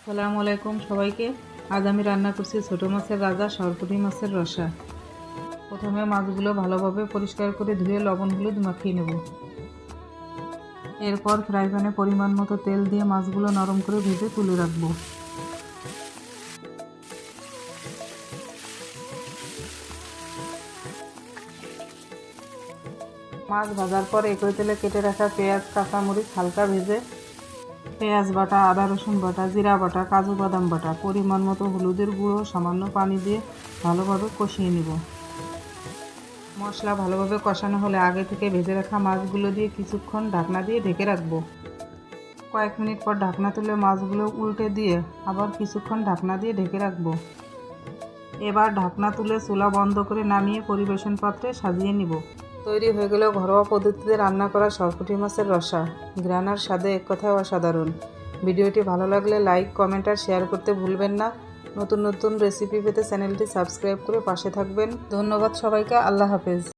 আসসালামু আলাইকুম সবাইকে। আজ আমি রান্না করছি ছোটো মাছের রাজা সরপুঁটি মাছের রসা। প্রথমে মাছগুলো ভালোভাবে পরিষ্কার করে ধুয়ে লবণ হলুদ মাখিয়ে নেব। এরপর ফ্রাই প্যানে পরিমাণ মতো তেল দিয়ে মাছগুলো নরম করে ভেজে তুলে রাখবো। মাছ ভাজার পর একই তেলে কেটে রাখা পেঁয়াজ কাঁচামরিচ হালকা ভেজে পেঁয়াজ বাটা, আদা রসুন বাটা, জিরা বাটা, কাজু বাদাম বাটা, পরিমাণ মতো হলুদের গুঁড়ো, সামান্য পানি দিয়ে ভালোভাবে কষিয়ে নেব। মশলা ভালোভাবে কষানো হলে আগে থেকে ভেজে রাখা মাছগুলো দিয়ে কিছুক্ষণ ঢাকনা দিয়ে ঢেকে রাখবো। কয়েক মিনিট পর ঢাকনা তুলে মাছগুলো উল্টে দিয়ে আবার কিছুক্ষণ ঢাকনা দিয়ে ঢেকে রাখবো। এবার ঢাকনা তুলে চুলা বন্ধ করে নামিয়ে পরিবেশন পাত্রে সাজিয়ে নিব। তৈরি হয়ে গেল ঘরোয়া পদ্ধতিতে রান্না করা সরপুঁটি মাছের রসা। ঘ্রাণ আর স্বাদে এক কথায় অসাধারণ। ভিডিওটি ভালো লাগলে লাইক, কমেন্ট আর শেয়ার করতে ভুলবেন না। নতুন নতুন রেসিপি পেতে চ্যানেলটি সাবস্ক্রাইব করে পাশে থাকবেন। ধন্যবাদ সবাইকে। আল্লাহ হাফেজ।